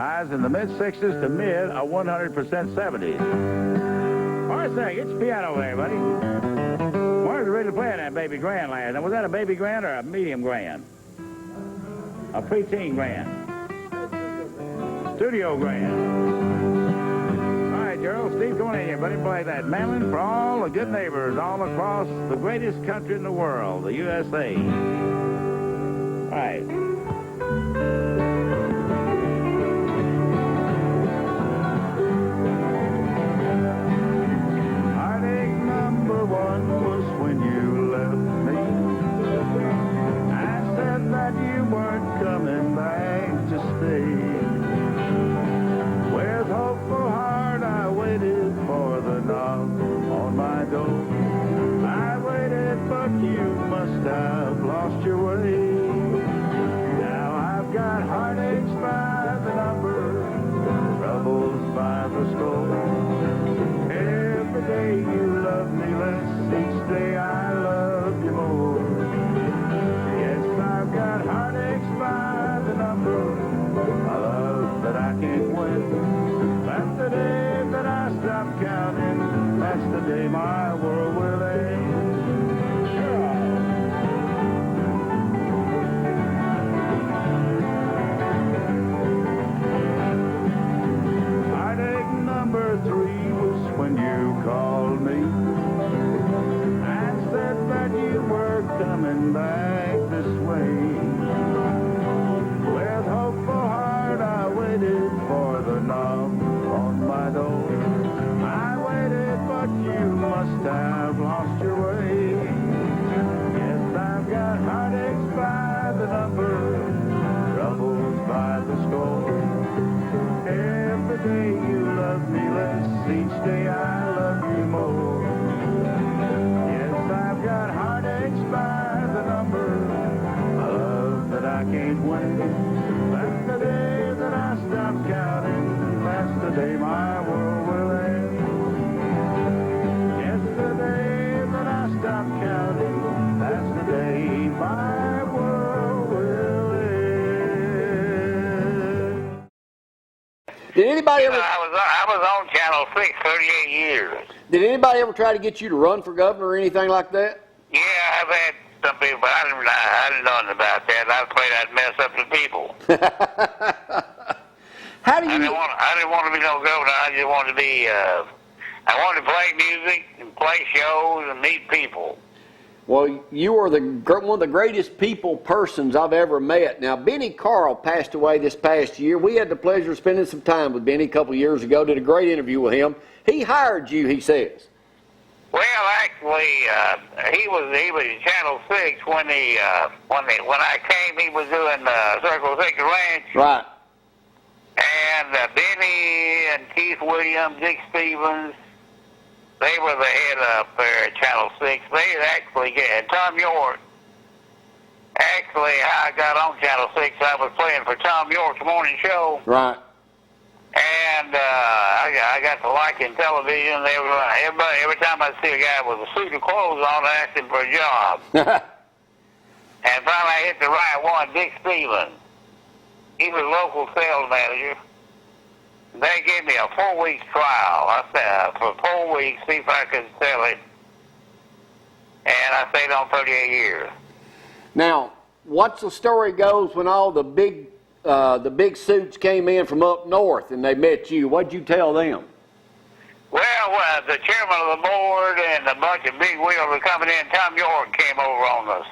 Highs in the mid-60s to mid a 100% 70s. Horse thing, get your piano over there, buddy. Warner's really playing that baby grand last. Now, was that a baby grand or a medium grand? A preteen grand. Studio grand. All right, Gerald, Steve, come on in here, buddy. Play that Mammon for all the good neighbors all across the greatest country in the world, the USA. All right. Heartache number one was when you left me. I said that you weren't coming back to stay. With hopeful heart I waited for the knock on my door. I waited, but you must have lost your way. Now I've got heartaches by the number, troubles by the score. Every day you love me less, each day I love you more. Yes, I've got heartaches by the number, a love that I can't win. That's the day that I stop counting, that's the day my world will end. Heartache number three was when you called me and said that you were coming back this way. With hopeful heart I waited for the knock on my door. I waited, but you must have lost your way. Yes, I've got heartaches by the number, troubles by the score. Every day you love me less, each day I love you more. Yes, I've got heartaches by the number, a love that I can't win. That's the day that I stop counting, that's the day my world will end. Yes, the day that I stop counting, that's the day my world will end. Did anybody ever? I was on Channel 6 38 years. Did anybody ever try to get you to run for governor or anything like that? Yeah, I've had some people, but I didn't know nothing about that. I was afraid I'd mess up the people. How do you? I didn't want to be no governor. I just wanted to be. I wanted to play music and play shows and meet people. Well, you are one of the greatest people persons I've ever met. Now, Benny Carl passed away this past year. We had the pleasure of spending some time with Benny a couple of years ago. Did a great interview with him. He hired you, he says. Well, actually, he was in Channel 6 when I came. He was doing Circle 6 Ranch. Right. And Benny and Keith Williams, Dick Stevens, they were the head up there at Channel 6. They actually Tom York. Actually, I got on Channel 6. I was playing for Tom York's morning show. Right. And I got to liking television. Every time I see a guy with a suit of clothes on, I asked him for a job. And finally, I hit the right one, Dick Stevens. He was local sales manager. They gave me a 4-week trial. I said, for 4 weeks, see if I could sell it. And I stayed on 38 years. Now, what's the story goes when all the big suits came in from up north and they met you? What'd you tell them? Well, the chairman of the board and a bunch of big wheels were coming in. Tom York came over on my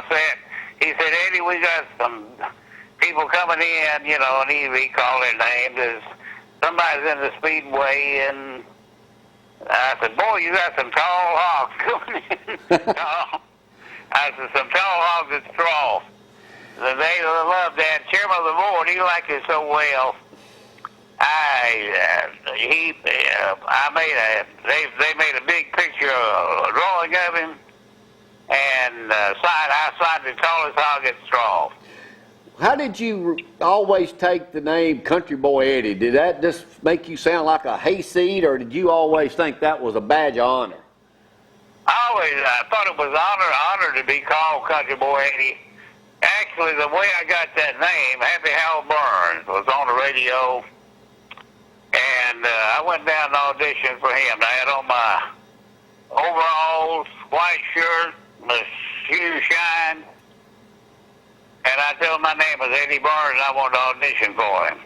set. He said, Eddie, we got some people coming in, you know, and he called their names. There's somebody's in the speedway, and I said, boy, you got some tall hogs coming in. I said, some tall hogs at Straw. They loved that. Chairman of the board, he liked it so well. They made a big picture, a drawing of him, and I signed the tallest hog at Straw. How did you always take the name Country Boy Eddie? Did that just make you sound like a hayseed, or did you always think that was a badge of honor? I thought it was honor to be called Country Boy Eddie. Actually, the way I got that name, Happy Hal Burns was on the radio radio, and I went down and auditioned for him. I had on my overalls, white shirt, my shoes shine, and I told him my name was Eddie Barnes and I wanted to audition for him.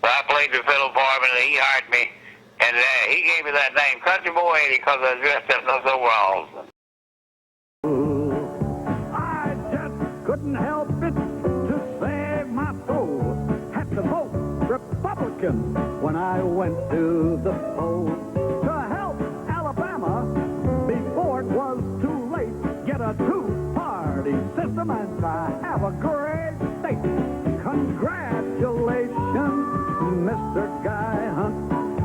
So I played the fiddle for him, and he hired me, and he gave me that name, Country Boy Eddie, because I was dressed up in those overalls. I just couldn't help it to save my soul. Had to vote Republican when I went to the polls to help Alabama before it was too late. Get a two-party system and to have a great state. Congratulations, Mr. Guy Hunt.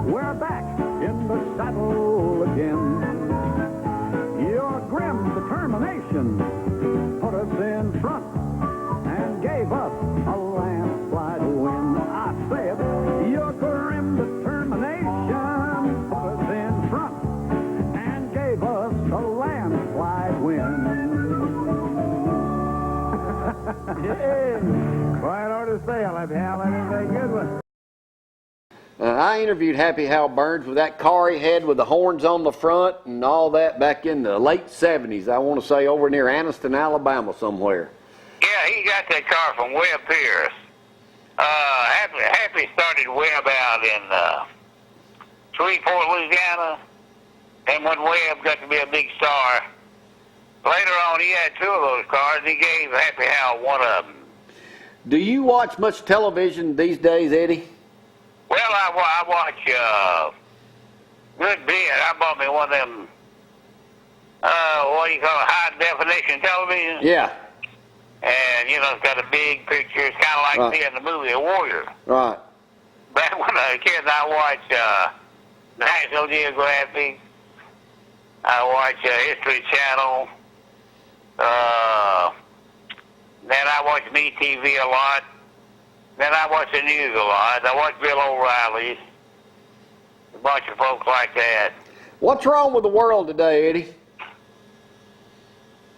We're back in the saddle again. Your grim determination put us in front and gave us a landslide win. I said, your grim determination put us in front and gave us a landslide win. Yeah, quite hard to say. I'll have to have that is a good one. I interviewed Happy Hal Burns with that car he had with the horns on the front and all that back in the late 70s. I want to say over near Anniston, Alabama somewhere. Yeah, he got that car from Webb Pierce. Happy started Webb out in Shreveport, Louisiana. And when Webb got to be a big star, later on he had two of those cars. He gave Happy Hal one of them. Do you watch much television these days, Eddie? Well, I watch good bit. I bought me one of them, what do you call it, high-definition television. Yeah. And, you know, it's got a big picture. It's kind of like seeing the movie A Warrior. Right. Back when I was a kid, I watched National Geographic. I watched History Channel. Then I watched MeTV a lot. Then I watch the news a lot. I watch Bill O'Reilly, a bunch of folks like that. What's wrong with the world today, Eddie?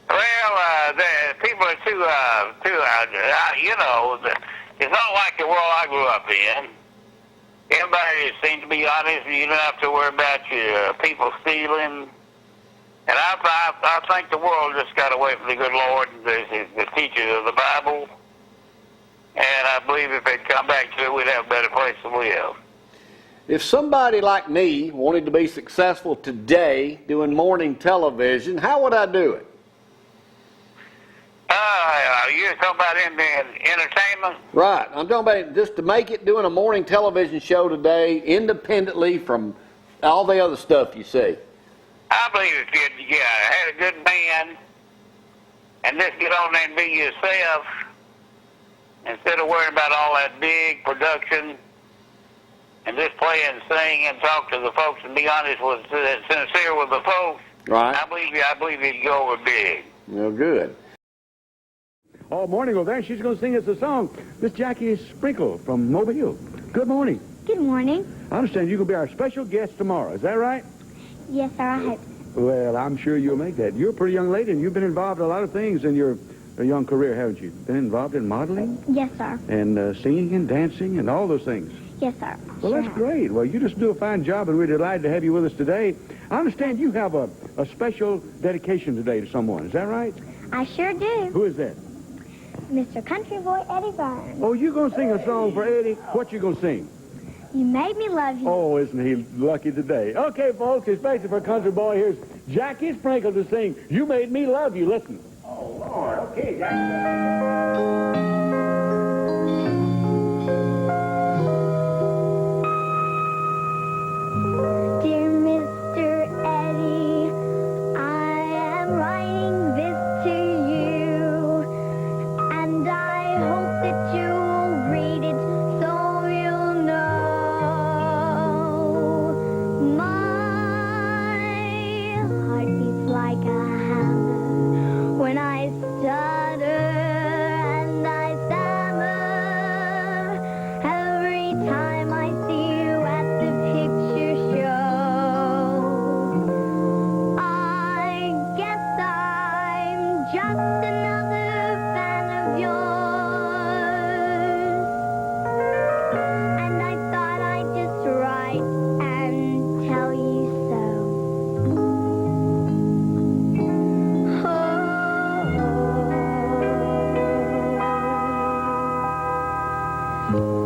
Well, the people are too you know, it's not like the world I grew up in. Everybody seems to be honest, and you don't have to worry about your people stealing. And I think the world just got away from the good Lord and the teachers of the Bible. And I believe if they'd come back to it, we'd have a better place to live. If somebody like me wanted to be successful today doing morning television, how would I do it? You're talking about in the entertainment? Right. I'm talking about just to make it doing a morning television show today independently from all the other stuff you see. I believe if you had a good band and just get on there and be yourself, instead of worrying about all that big production, and just play and sing and talk to the folks and be honest with, sincere with the folks, right? I believe you'd go over big. Well, good. All morning over there, she's going to sing us a song. Miss Jackie Sprinkle from Mobile. Good morning. Good morning. I understand you're going to be our special guest tomorrow. Is that right? Yes, sir, I hope. Well, I'm sure you'll make that. You're a pretty young lady, and you've been involved in a lot of things in your young career, haven't you? Been involved in modeling? Yes, sir. And singing and dancing and all those things. Yes, sir. Well, that's great. Well, you just do a fine job, and we're delighted to have you with us today. I understand you have a special dedication today to someone. Is that right? I sure do. Who is that? Mr. Country Boy Eddie Burns. Oh, you going to sing a song for Eddie? What you going to sing? You made me love you. Oh, isn't he lucky today? Okay, folks, especially for Country Boy, here's Jackie Sprinkle to sing You Made Me Love You. Listen. Oh, Lord. Okay, Jackie. Dear Mr. Eddie, I am writing this to you, and I hope that you'll read it so you'll know. My heart beats like a hammer when I stutter and I Bye.